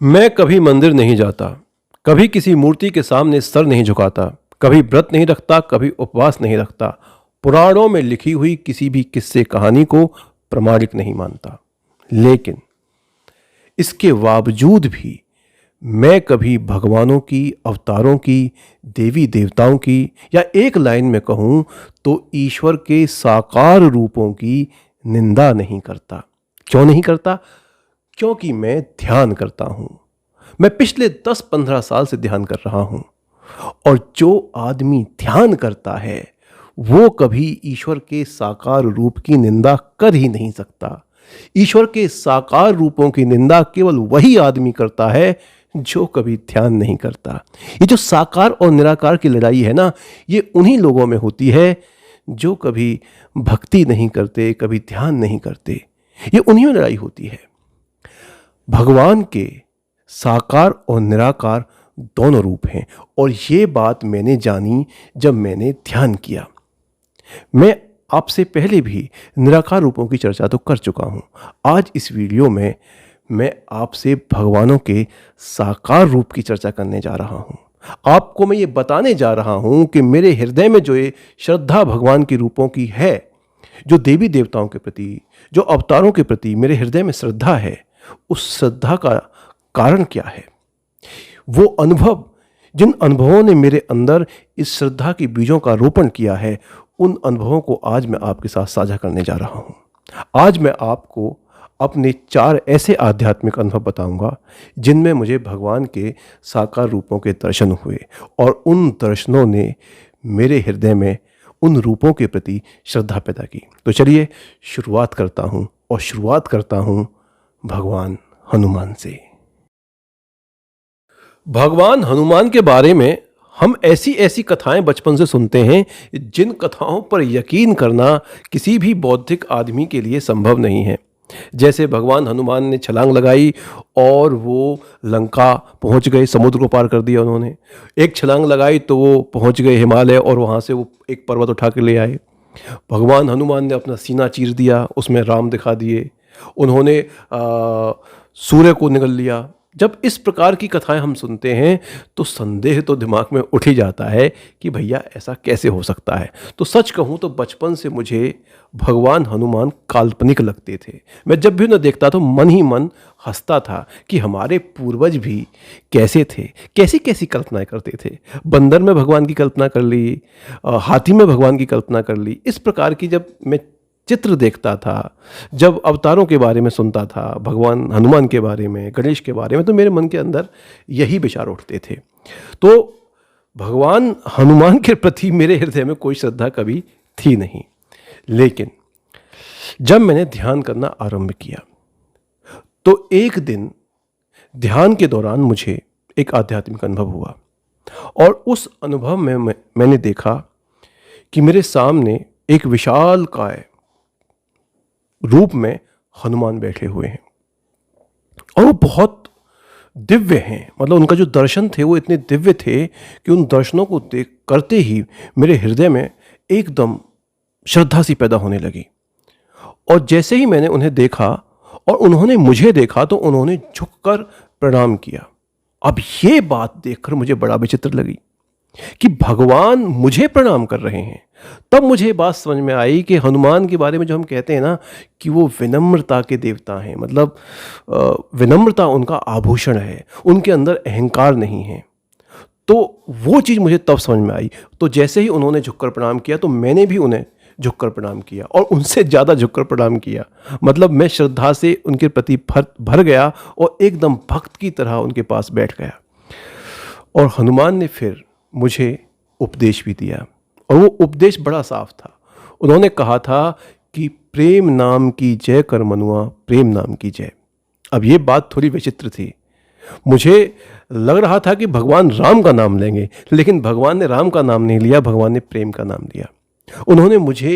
मैं कभी मंदिर नहीं जाता, कभी किसी मूर्ति के सामने सर नहीं झुकाता, कभी व्रत नहीं रखता, कभी उपवास नहीं रखता, पुराणों में लिखी हुई किसी भी किस्से कहानी को प्रमाणिक नहीं मानता। लेकिन इसके बावजूद भी मैं कभी भगवानों की, अवतारों की, देवी देवताओं की, या एक लाइन में कहूँ तो ईश्वर के साकार रूपों की निंदा नहीं करता। क्यों नहीं करता? क्योंकि मैं ध्यान करता हूं। मैं पिछले 10-15 साल से ध्यान कर रहा हूं। और जो आदमी ध्यान करता है वो कभी ईश्वर के साकार रूप की निंदा कर ही नहीं सकता। ईश्वर के साकार रूपों की निंदा केवल वही आदमी करता है जो कभी ध्यान नहीं करता। ये जो साकार और निराकार की लड़ाई है ना, ये उन्हीं लोगों में होती है जो कभी भक्ति नहीं करते, कभी ध्यान नहीं करते। ये उन्हीं में लड़ाई होती है। भगवान के साकार और निराकार दोनों रूप हैं, और ये बात मैंने जानी जब मैंने ध्यान किया। मैं आपसे पहले भी निराकार रूपों की चर्चा तो कर चुका हूँ। आज इस वीडियो में मैं आपसे भगवानों के साकार रूप की चर्चा करने जा रहा हूँ। आपको मैं ये बताने जा रहा हूँ कि मेरे हृदय में जो ये श्रद्धा भगवान के रूपों की है, जो देवी देवताओं के प्रति, जो अवतारों के प्रति मेरे हृदय में श्रद्धा है, उस श्रद्धा का कारण क्या है। वो अनुभव, जिन अनुभवों ने मेरे अंदर इस श्रद्धा की बीजों का रोपण किया है, उन अनुभवों को आज मैं आपके साथ साझा करने जा रहा हूँ। आज मैं आपको अपने 4 ऐसे आध्यात्मिक अनुभव बताऊंगा जिनमें मुझे भगवान के साकार रूपों के दर्शन हुए, और उन दर्शनों ने मेरे हृदय में उन रूपों के प्रति श्रद्धा पैदा की। तो चलिए शुरुआत करता हूँ, और शुरुआत करता हूँ भगवान हनुमान से। भगवान हनुमान के बारे में हम ऐसी ऐसी कथाएं बचपन से सुनते हैं जिन कथाओं पर यकीन करना किसी भी बौद्धिक आदमी के लिए संभव नहीं है। जैसे भगवान हनुमान ने छलांग लगाई और वो लंका पहुंच गए, समुद्र को पार कर दिया उन्होंने। एक छलांग लगाई तो वो पहुंच गए हिमालय, और वहाँ से वो एक पर्वत उठा के ले आए। भगवान हनुमान ने अपना सीना चीर दिया, उसमें राम दिखा दिए। उन्होंने सूर्य को निगल लिया। जब इस प्रकार की कथाएं हम सुनते हैं तो संदेह तो दिमाग में उठ ही जाता है कि भैया ऐसा कैसे हो सकता है। तो सच कहूँ तो बचपन से मुझे भगवान हनुमान काल्पनिक लगते थे। मैं जब भी उन्हें देखता तो मन ही मन हंसता था कि हमारे पूर्वज भी कैसे थे, कैसी कैसी कल्पनाएं करते थे। बंदर में भगवान की कल्पना कर ली, हाथी में भगवान की कल्पना कर ली। इस प्रकार की जब मैं चित्र देखता था, जब अवतारों के बारे में सुनता था, भगवान हनुमान के बारे में, गणेश के बारे में, तो मेरे मन के अंदर यही विचार उठते थे। तो भगवान हनुमान के प्रति मेरे हृदय में कोई श्रद्धा कभी थी नहीं। लेकिन जब मैंने ध्यान करना आरंभ किया तो एक दिन ध्यान के दौरान मुझे एक आध्यात्मिक अनुभव हुआ, और उस अनुभव में मैंने देखा कि मेरे सामने एक विशालकाय रूप में हनुमान बैठे हुए हैं, और वो बहुत दिव्य हैं। मतलब उनका जो दर्शन थे वो इतने दिव्य थे कि उन दर्शनों को देख करते ही मेरे हृदय में एकदम श्रद्धा सी पैदा होने लगी। और जैसे ही मैंने उन्हें देखा और उन्होंने मुझे देखा तो उन्होंने झुककर प्रणाम किया। अब ये बात देखकर मुझे बड़ा विचित्र लगी कि भगवान मुझे प्रणाम कर रहे हैं। तब मुझे बात समझ में आई कि हनुमान के बारे में जो हम कहते हैं ना कि वो विनम्रता के देवता हैं, मतलब विनम्रता उनका आभूषण है, उनके अंदर अहंकार नहीं है। तो वो चीज़ मुझे तब समझ में आई। तो जैसे ही उन्होंने झुककर प्रणाम किया तो मैंने भी उन्हें झुककर प्रणाम किया, और उनसे ज़्यादा झुककर प्रणाम किया। मतलब मैं श्रद्धा से उनके प्रति भर गया और एकदम भक्त की तरह उनके पास बैठ गया। और हनुमान ने फिर मुझे उपदेश भी दिया, और वो उपदेश बड़ा साफ था। उन्होंने कहा था कि प्रेम नाम की जय कर मनुआ, प्रेम नाम की जय। अब ये बात थोड़ी विचित्र थी। मुझे लग रहा था कि भगवान राम का नाम लेंगे, लेकिन भगवान ने राम का नाम नहीं लिया, भगवान ने प्रेम का नाम दिया। उन्होंने मुझे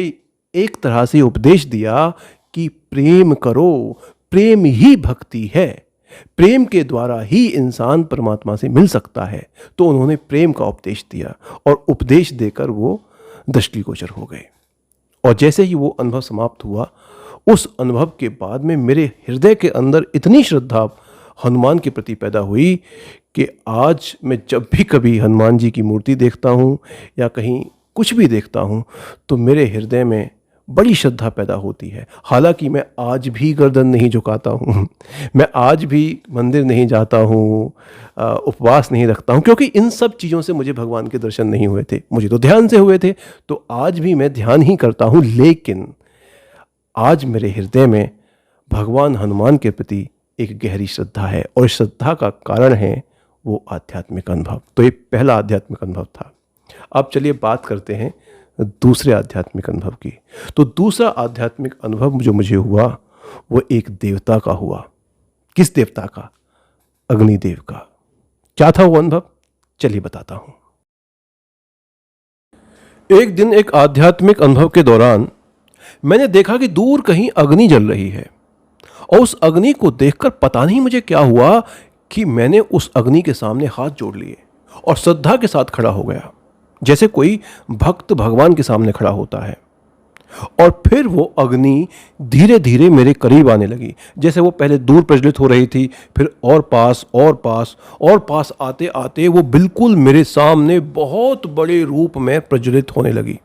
एक तरह से उपदेश दिया कि प्रेम करो, प्रेम ही भक्ति है, प्रेम के द्वारा ही इंसान परमात्मा से मिल सकता है। तो उन्होंने प्रेम का उपदेश दिया, और उपदेश देकर वो दृष्टिगोचर हो गए। और जैसे ही वो अनुभव समाप्त हुआ, उस अनुभव के बाद में मेरे हृदय के अंदर इतनी श्रद्धा हनुमान के प्रति पैदा हुई कि आज मैं जब भी कभी हनुमान जी की मूर्ति देखता हूँ या कहीं कुछ भी देखता हूँ तो मेरे हृदय में बड़ी श्रद्धा पैदा होती है। हालांकि मैं आज भी गर्दन नहीं झुकाता हूँ, मैं आज भी मंदिर नहीं जाता हूँ, उपवास नहीं रखता हूँ, क्योंकि इन सब चीज़ों से मुझे भगवान के दर्शन नहीं हुए थे। मुझे तो ध्यान से हुए थे, तो आज भी मैं ध्यान ही करता हूँ। लेकिन आज मेरे हृदय में भगवान हनुमान के प्रति एक गहरी श्रद्धा है, और श्रद्धा का कारण है वो आध्यात्मिक अनुभव। तो ये पहला आध्यात्मिक अनुभव था। अब चलिए बात करते हैं दूसरे आध्यात्मिक अनुभव की। तो दूसरा आध्यात्मिक अनुभव जो मुझे हुआ वो एक देवता का हुआ। किस देवता का? अग्निदेव का। क्या था वो अनुभव? चलिए बताता हूं। एक दिन एक आध्यात्मिक अनुभव के दौरान मैंने देखा कि दूर कहीं अग्नि जल रही है, और उस अग्नि को देखकर पता नहीं मुझे क्या हुआ कि मैंने उस अग्नि के सामने हाथ जोड़ लिए और श्रद्धा के साथ खड़ा हो गया, जैसे कोई भक्त भगवान के सामने खड़ा होता है। और फिर वो अग्नि धीरे धीरे मेरे करीब आने लगी। जैसे वो पहले दूर प्रज्वलित हो रही थी, फिर और पास और पास और पास आते आते वो बिल्कुल मेरे सामने बहुत बड़े रूप में प्रज्वलित होने लगी।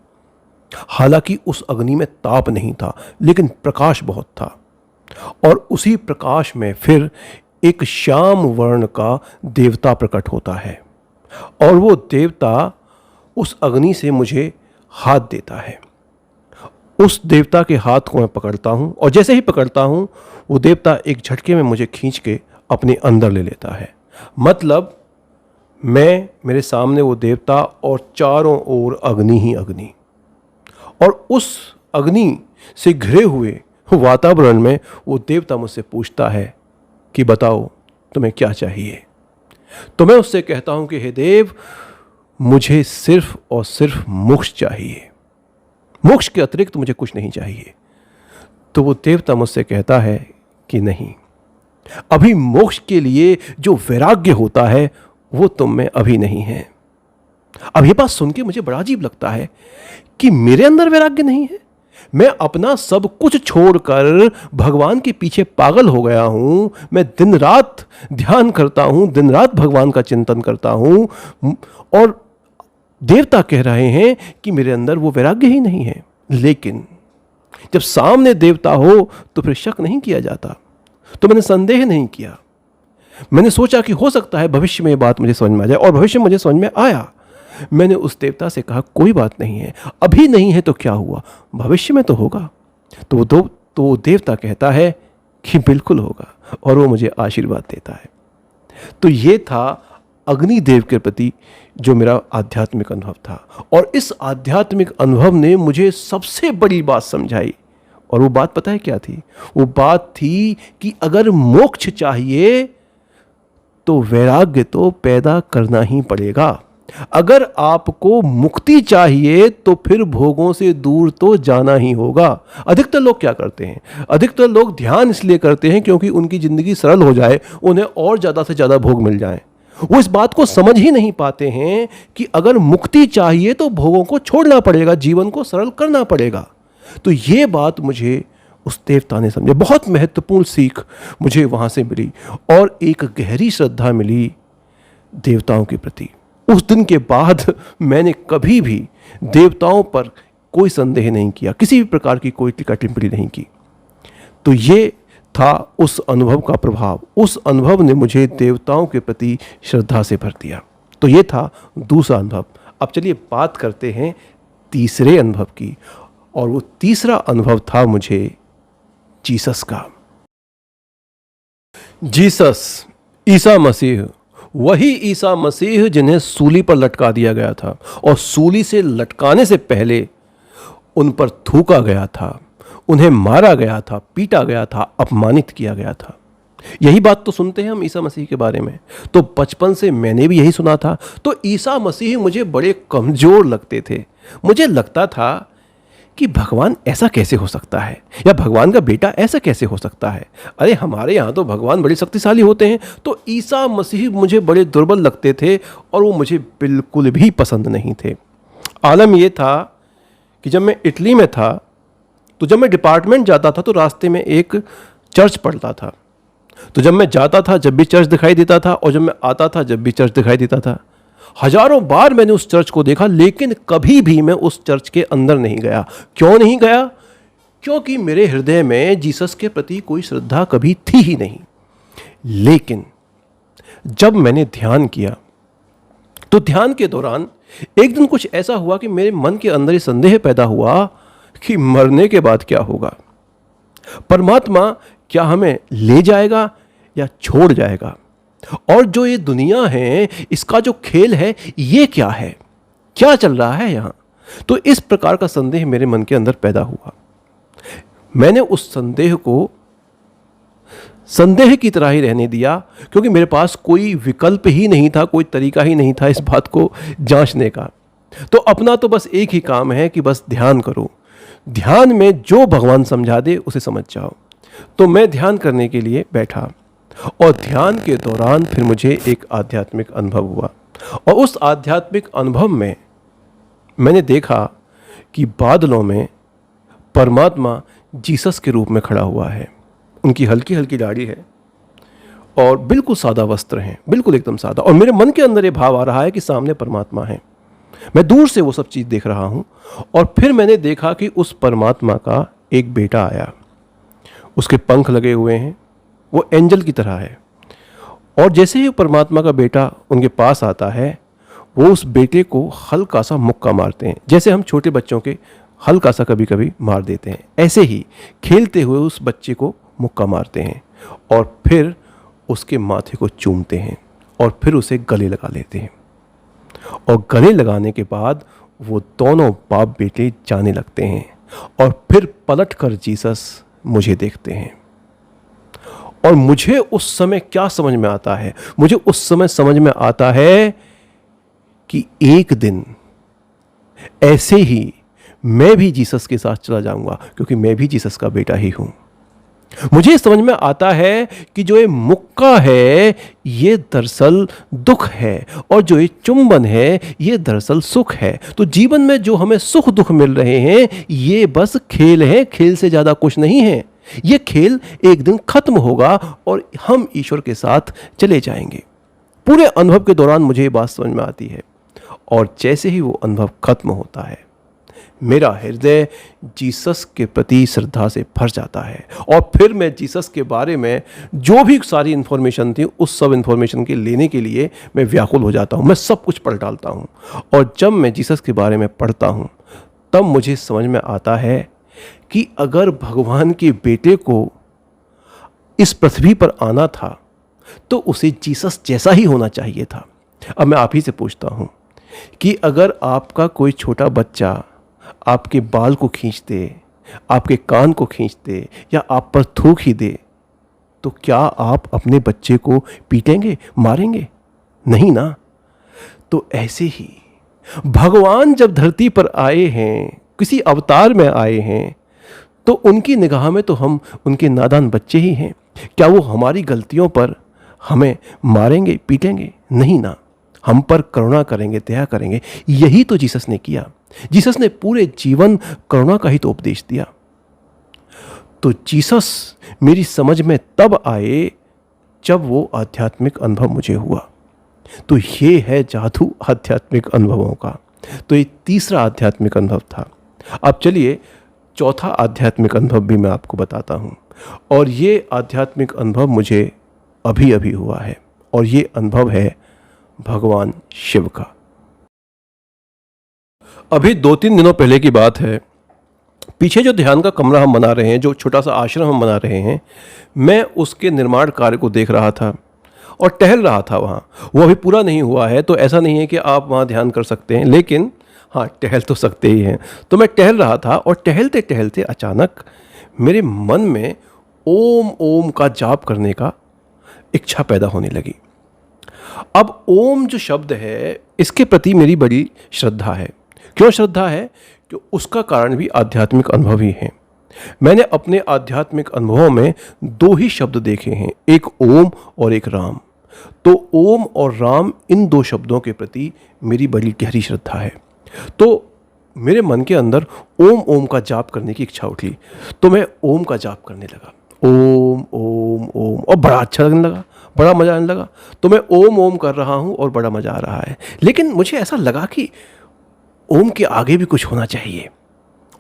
हालांकि उस अग्नि में ताप नहीं था, लेकिन प्रकाश बहुत था। और उसी प्रकाश में फिर एक श्याम वर्ण का देवता प्रकट होता है, और वो देवता उस अग्नि से मुझे हाथ देता है। उस देवता के हाथ को मैं पकड़ता हूँ, और जैसे ही पकड़ता हूँ वो देवता एक झटके में मुझे खींच के अपने अंदर ले लेता है। मतलब मेरे सामने वो देवता और चारों ओर अग्नि ही अग्नि। और उस अग्नि से घिरे हुए वातावरण में वो देवता मुझसे पूछता है कि बताओ तुम्हें क्या चाहिए। तो मैं उससे कहता हूँ कि हे देव, मुझे सिर्फ और सिर्फ मोक्ष चाहिए, मोक्ष के अतिरिक्त मुझे कुछ नहीं चाहिए। तो वो देवता मुझसे कहता है कि नहीं, अभी मोक्ष के लिए जो वैराग्य होता है वो तुम में अभी नहीं है। अब ये बात सुन के मुझे बड़ा अजीब लगता है कि मेरे अंदर वैराग्य नहीं है। मैं अपना सब कुछ छोड़कर भगवान के पीछे पागल हो गया हूं। मैं दिन रात ध्यान करता हूं, दिन रात भगवान का चिंतन करता हूं, और देवता कह रहे हैं कि मेरे अंदर वो वैराग्य ही नहीं है। लेकिन जब सामने देवता हो तो फिर शक नहीं किया जाता। तो मैंने संदेह नहीं किया। मैंने सोचा कि हो सकता है भविष्य में ये बात मुझे समझ में आ जाए, और भविष्य में मुझे समझ में आया। मैंने उस देवता से कहा कोई बात नहीं है, अभी नहीं है तो क्या हुआ, भविष्य में तो होगा। तो वो देवता कहता है कि बिल्कुल होगा, और वो मुझे आशीर्वाद देता है। तो ये था अग्निदेव के प्रति जो मेरा आध्यात्मिक अनुभव था। और इस आध्यात्मिक अनुभव ने मुझे सबसे बड़ी बात समझाई, और वो बात पता है क्या थी? वो बात थी कि अगर मोक्ष चाहिए तो वैराग्य तो पैदा करना ही पड़ेगा। अगर आपको मुक्ति चाहिए तो फिर भोगों से दूर तो जाना ही होगा। अधिकतर लोग क्या करते हैं? अधिकतर लोग ध्यान इसलिए करते हैं क्योंकि उनकी जिंदगी सरल हो जाए, उन्हें और ज़्यादा से ज़्यादा भोग मिल जाए। वो इस बात को समझ ही नहीं पाते हैं कि अगर मुक्ति चाहिए तो भोगों को छोड़ना पड़ेगा, जीवन को सरल करना पड़ेगा। तो ये बात मुझे उस देवता ने समझा। बहुत महत्वपूर्ण सीख मुझे वहाँ से मिली, और एक गहरी श्रद्धा मिली देवताओं के प्रति। उस दिन के बाद मैंने कभी भी देवताओं पर कोई संदेह नहीं किया, किसी भी प्रकार की कोई टीका टिप्पणी नहीं की। तो ये था उस अनुभव का प्रभाव। उस अनुभव ने मुझे देवताओं के प्रति श्रद्धा से भर दिया। तो ये था दूसरा अनुभव। अब चलिए बात करते हैं तीसरे अनुभव की, और वो तीसरा अनुभव था मुझे जीसस का। जीसस, ईसा मसीह, वही ईसा मसीह जिन्हें सूली पर लटका दिया गया था, और सूली से लटकाने से पहले उन पर थूका गया था, उन्हें मारा गया था, पीटा गया था, अपमानित किया गया था। यही बात तो सुनते हैं हम ईसा मसीह के बारे में। तो बचपन से मैंने भी यही सुना था। तो ईसा मसीह मुझे बड़े कमजोर लगते थे। मुझे लगता था कि भगवान ऐसा कैसे हो सकता है, या भगवान का बेटा ऐसा कैसे हो सकता है। अरे हमारे यहाँ तो भगवान बड़े शक्तिशाली होते हैं। तो ईसा मसीह मुझे बड़े दुर्बल लगते थे, और वो मुझे बिल्कुल भी पसंद नहीं थे। आलम ये था कि जब मैं इटली में था, तो जब मैं डिपार्टमेंट जाता था तो रास्ते में एक चर्च पड़ता था। तो जब मैं जाता था जब भी चर्च दिखाई देता था, और जब मैं आता था जब भी चर्च दिखाई देता था। हजारों बार मैंने उस चर्च को देखा, लेकिन कभी भी मैं उस चर्च के अंदर नहीं गया। क्यों नहीं गया? क्योंकि मेरे हृदय में जीसस के प्रति कोई श्रद्धा कभी थी ही नहीं। लेकिन जब मैंने ध्यान किया, तो ध्यान के दौरान एक दिन कुछ ऐसा हुआ कि मेरे मन के अंदर ये संदेह पैदा हुआ कि मरने के बाद क्या होगा। परमात्मा क्या हमें ले जाएगा या छोड़ जाएगा? और जो ये दुनिया है, इसका जो खेल है, ये क्या है? क्या चल रहा है यहाँ? तो इस प्रकार का संदेह मेरे मन के अंदर पैदा हुआ। मैंने उस संदेह को संदेह की तरह ही रहने दिया, क्योंकि मेरे पास कोई विकल्प ही नहीं था, कोई तरीका ही नहीं था इस बात को जांचने का। तो अपना तो बस एक ही काम है कि बस ध्यान करो, ध्यान में जो भगवान समझा दे उसे समझ जाओ। तो मैं ध्यान करने के लिए बैठा, और ध्यान के दौरान फिर मुझे एक आध्यात्मिक अनुभव हुआ। और उस आध्यात्मिक अनुभव में मैंने देखा कि बादलों में परमात्मा जीसस के रूप में खड़ा हुआ है। उनकी हल्की हल्की दाढ़ी है और बिल्कुल सादा वस्त्र हैं, बिल्कुल एकदम सादा। और मेरे मन के अंदर ये भाव आ रहा है कि सामने परमात्मा है। मैं दूर से वो सब चीज़ देख रहा हूँ। और फिर मैंने देखा कि उस परमात्मा का एक बेटा आया, उसके पंख लगे हुए हैं, वो एंजल की तरह है। और जैसे ही परमात्मा का बेटा उनके पास आता है, वो उस बेटे को हल्का सा मुक्का मारते हैं, जैसे हम छोटे बच्चों के हल्का सा कभी कभी मार देते हैं। ऐसे ही खेलते हुए उस बच्चे को मुक्का मारते हैं, और फिर उसके माथे को चूमते हैं, और फिर उसे गले लगा लेते हैं। और गले लगाने के बाद वो दोनों बाप बेटे जाने लगते हैं। और फिर पलट कर जीसस मुझे देखते हैं। और मुझे उस समय क्या समझ में आता है? मुझे उस समय समझ में आता है कि एक दिन ऐसे ही मैं भी जीसस के साथ चला जाऊंगा, क्योंकि मैं भी जीसस का बेटा ही हूं। मुझे समझ में आता है कि जो ये मुक्का है, ये दरअसल दुख है, और जो ये चुंबन है, ये दरअसल सुख है। तो जीवन में जो हमें सुख दुख मिल रहे हैं, ये बस खेल है, खेल से ज्यादा कुछ नहीं है। ये खेल एक दिन खत्म होगा और हम ईश्वर के साथ चले जाएंगे। पूरे अनुभव के दौरान मुझे ये बात समझ में आती है। और जैसे ही वो अनुभव खत्म होता है, मेरा हृदय जीसस के प्रति श्रद्धा से भर जाता है। और फिर मैं जीसस के बारे में जो भी सारी इन्फॉर्मेशन थी, उस सब इन्फॉर्मेशन के लेने के लिए मैं व्याकुल हो जाता हूँ। मैं सब कुछ पढ़ डालता हूँ। और जब मैं जीसस के बारे में पढ़ता हूँ, तब मुझे समझ में आता है कि अगर भगवान के बेटे को इस पृथ्वी पर आना था, तो उसे जीसस जैसा ही होना चाहिए था। अब मैं आप ही से पूछता हूँ कि अगर आपका कोई छोटा बच्चा आपके बाल को खींच दे, आपके कान को खींच दे, या आप पर थूक ही दे, तो क्या आप अपने बच्चे को पीटेंगे, मारेंगे? नहीं ना। तो ऐसे ही भगवान जब धरती पर आए हैं, किसी अवतार में आए हैं, तो उनकी निगाह में तो हम उनके नादान बच्चे ही हैं। क्या वो हमारी गलतियों पर हमें मारेंगे, पीटेंगे? नहीं ना। हम पर करुणा करेंगे, दया करेंगे। यही तो जीसस ने किया। जीसस ने पूरे जीवन करुणा का ही तो उपदेश दिया। तो जीसस मेरी समझ में तब आए जब वो आध्यात्मिक अनुभव मुझे हुआ। तो ये है जादू आध्यात्मिक अनुभवों का। तो ये तीसरा आध्यात्मिक अनुभव था। अब चलिए चौथा आध्यात्मिक अनुभव भी मैं आपको बताता हूँ। और ये आध्यात्मिक अनुभव मुझे अभी अभी हुआ है, और ये अनुभव है भगवान शिव का। अभी 2-3 दिनों पहले की बात है। पीछे जो ध्यान का कमरा हम बना रहे हैं, जो छोटा सा आश्रम हम बना रहे हैं, मैं उसके निर्माण कार्य को देख रहा था और टहल रहा था वहाँ। वो अभी पूरा नहीं हुआ है, तो ऐसा नहीं है कि आप वहाँ ध्यान कर सकते हैं, लेकिन हाँ, टहल तो सकते ही हैं। तो मैं टहल रहा था, और टहलते टहलते अचानक मेरे मन में ओम ओम का जाप करने का इच्छा पैदा होने लगी। अब ओम जो शब्द है, इसके प्रति मेरी बड़ी श्रद्धा है। क्यों श्रद्धा है? कि उसका कारण भी आध्यात्मिक अनुभव ही है। मैंने अपने आध्यात्मिक अनुभवों में 2 ही शब्द देखे हैं, एक ओम और एक राम। तो ओम और राम, इन 2 शब्दों के प्रति मेरी बड़ी गहरी श्रद्धा है। तो मेरे मन के अंदर ओम ओम का जाप करने की इच्छा उठी, तो मैं ओम का जाप करने लगा। ओम ओम ओम ओम, और बड़ा अच्छा लगने लगा, बड़ा मज़ा आने लगा। तो मैं ओम ओम कर रहा हूँ और बड़ा मज़ा आ रहा है। लेकिन मुझे ऐसा लगा कि ओम के आगे भी कुछ होना चाहिए,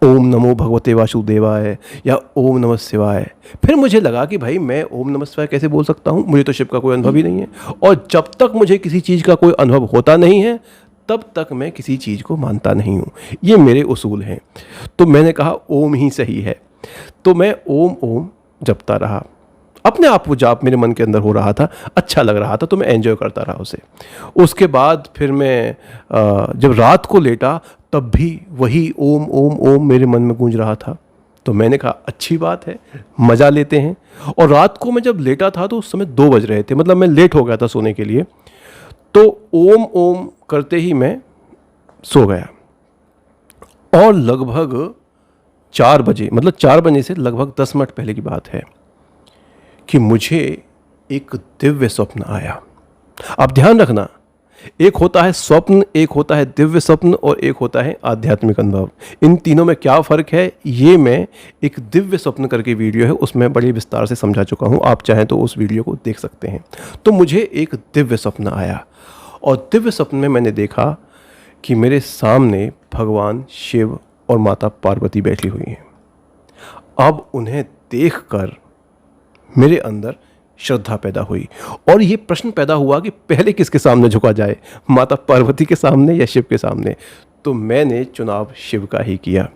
ओम नमो भगवते वासुदेवाय या ओम नमः शिवाय। फिर मुझे लगा कि भाई मैं ओम नमः शिवाय कैसे बोल सकता हूँ, मुझे तो शिव का कोई अनुभव ही नहीं है, और जब तक मुझे किसी चीज़ का कोई अनुभव होता नहीं है तब तक मैं किसी चीज़ को मानता नहीं हूँ। ये मेरे उसूल हैं। तो मैंने कहा ओम ही सही है। तो मैं ओम ओम जपता रहा, अपने आप वो जाप मेरे मन के अंदर हो रहा था, अच्छा लग रहा था, तो मैं एंजॉय करता रहा उसे। उसके बाद फिर मैं जब रात को लेटा तब भी वही ओम ओम ओम मेरे मन में गूंज रहा था। तो मैंने कहा अच्छी बात है, मज़ा लेते हैं। और रात को मैं जब लेटा था तो उस समय 2 बज रहे थे, मतलब मैं लेट हो गया था सोने के लिए। तो ओम ओम करते ही मैं सो गया, और लगभग 4 बजे, मतलब 4 बजे से लगभग 10 मिनट पहले की बात है कि मुझे एक दिव्य स्वप्न आया। अब ध्यान रखना, एक होता है स्वप्न, एक होता है दिव्य स्वप्न, और एक होता है आध्यात्मिक अनुभव। इन तीनों में क्या फ़र्क है ये मैं एक दिव्य स्वप्न करके वीडियो है उसमें बड़ी विस्तार से समझा चुका हूँ, आप चाहें तो उस वीडियो को देख सकते हैं। तो मुझे एक दिव्य स्वप्न आया, और दिव्य स्वप्न में मैंने देखा कि मेरे सामने भगवान शिव और माता पार्वती बैठी हुई हैं। अब उन्हें देखकर मेरे अंदर श्रद्धा पैदा हुई, और ये प्रश्न पैदा हुआ कि पहले किसके सामने झुका जाए, माता पार्वती के सामने या शिव के सामने। तो मैंने चुनाव शिव का ही किया,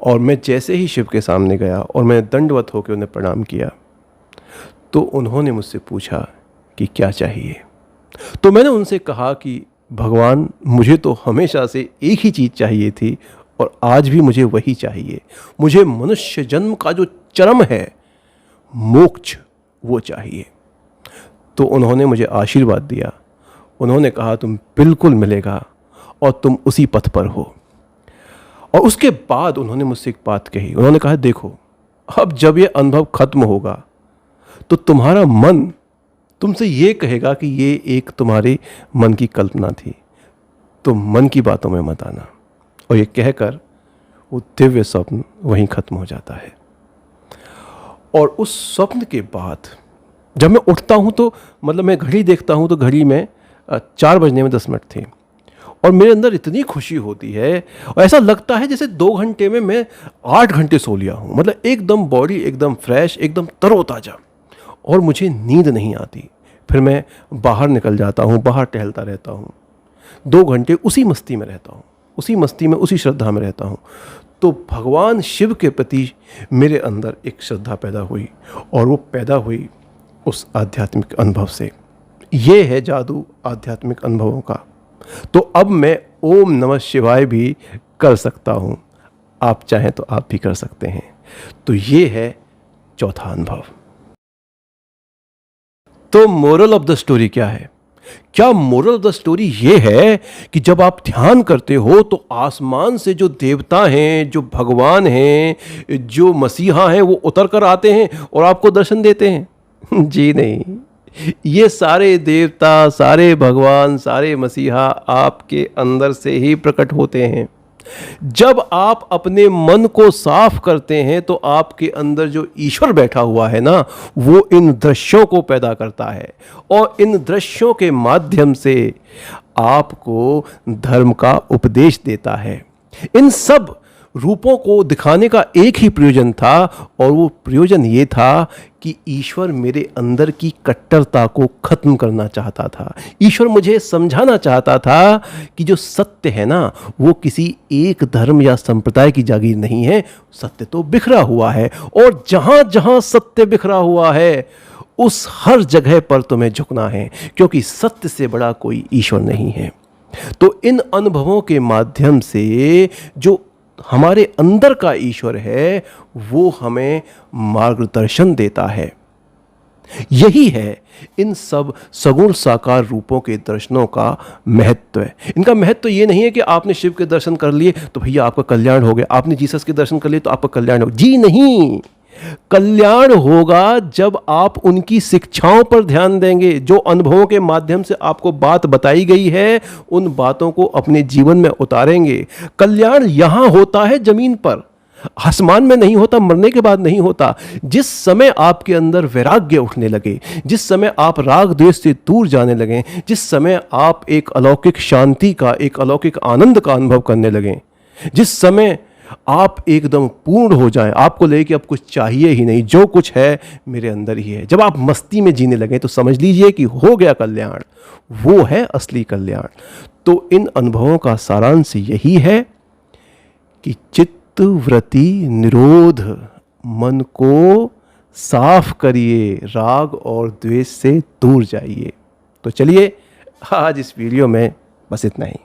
और मैं जैसे ही शिव के सामने गया और मैं दंडवत होकर उन्हें प्रणाम किया, तो उन्होंने मुझसे पूछा कि क्या चाहिए। तो मैंने उनसे कहा कि भगवान, मुझे तो हमेशा से एक ही चीज़ चाहिए थी, और आज भी मुझे वही चाहिए। मुझे मनुष्य जन्म का जो चरम है, मोक्ष, वो चाहिए। तो उन्होंने मुझे आशीर्वाद दिया। उन्होंने कहा तुम बिल्कुल मिलेगा, और तुम उसी पथ पर हो। और उसके बाद उन्होंने मुझसे एक बात कही। उन्होंने कहा देखो, अब जब ये अनुभव खत्म होगा तो तुम्हारा मन तुमसे ये कहेगा कि ये एक तुम्हारे मन की कल्पना थी, तो मन की बातों में मत आना। और ये कहकर वो दिव्य स्वप्न वहीं खत्म हो जाता है। और उस स्वप्न के बाद जब मैं उठता हूँ तो मतलब मैं घड़ी देखता हूँ तो घड़ी में 4 बजने में 10 मिनट थे, और मेरे अंदर इतनी खुशी होती है, और ऐसा लगता है जैसे 2 घंटे में मैं 8 घंटे सो लिया हूँ। मतलब एकदम बॉडी एकदम फ्रेश, एकदम तरोताज़ा, और मुझे नींद नहीं आती। फिर मैं बाहर निकल जाता हूँ, बाहर टहलता रहता हूँ, 2 घंटे उसी मस्ती में रहता हूँ, उसी मस्ती में, उसी श्रद्धा में रहता हूँ। तो भगवान शिव के प्रति मेरे अंदर एक श्रद्धा पैदा हुई, और वो पैदा हुई उस आध्यात्मिक अनुभव से। ये है जादू आध्यात्मिक अनुभवों का। तो अब मैं ओम नमः शिवाय भी कर सकता हूँ, आप चाहें तो आप भी कर सकते हैं। तो ये है चौथा अनुभव। तो मोरल ऑफ द स्टोरी क्या है? क्या मोरल ऑफ द स्टोरी ये है कि जब आप ध्यान करते हो तो आसमान से जो देवता हैं, जो भगवान हैं, जो मसीहा हैं, वो उतर कर आते हैं और आपको दर्शन देते हैं? जी नहीं, ये सारे देवता, सारे भगवान, सारे मसीहा आपके अंदर से ही प्रकट होते हैं। जब आप अपने मन को साफ करते हैं तो आपके अंदर जो ईश्वर बैठा हुआ है ना, वो इन दृश्यों को पैदा करता है, और इन दृश्यों के माध्यम से आपको धर्म का उपदेश देता है। इन सब रूपों को दिखाने का एक ही प्रयोजन था, और वो प्रयोजन ये था कि ईश्वर मेरे अंदर की कट्टरता को खत्म करना चाहता था। ईश्वर मुझे समझाना चाहता था कि जो सत्य है ना, वो किसी एक धर्म या संप्रदाय की जागीर नहीं है। सत्य तो बिखरा हुआ है, और जहाँ जहाँ सत्य बिखरा हुआ है उस हर जगह पर तुम्हें झुकना है, क्योंकि सत्य से बड़ा कोई ईश्वर नहीं है। तो इन अनुभवों के माध्यम से जो हमारे अंदर का ईश्वर है, वो हमें मार्गदर्शन देता है। यही है इन सब सगुण साकार रूपों के दर्शनों का महत्व है। इनका महत्व ये नहीं है कि आपने शिव के दर्शन कर लिए तो भैया आपका कल्याण हो गया, आपने जीसस के दर्शन कर लिए तो आपका कल्याण हो। जी नहीं, कल्याण होगा जब आप उनकी शिक्षाओं पर ध्यान देंगे। जो अनुभवों के माध्यम से आपको बात बताई गई है, उन बातों को अपने जीवन में उतारेंगे। कल्याण यहां होता है जमीन पर। आसमान में नहीं होता, मरने के बाद नहीं होता। जिस समय आपके अंदर वैराग्य उठने लगे, जिस समय आप राग द्वेष से दूर जाने लगे, जिस समय आप एक अलौकिक शांति का, एक अलौकिक आनंद का अनुभव करने लगे, जिस समय आप एकदम पूर्ण हो जाएं, आपको लगे कि अब कुछ चाहिए ही नहीं, जो कुछ है मेरे अंदर ही है, जब आप मस्ती में जीने लगे, तो समझ लीजिए कि हो गया कल्याण। वो है असली कल्याण। तो इन अनुभवों का सारांश यही है कि चित्त वृत्ति निरोध, मन को साफ करिए, राग और द्वेष से दूर जाइए। तो चलिए, आज इस वीडियो में बस इतना ही।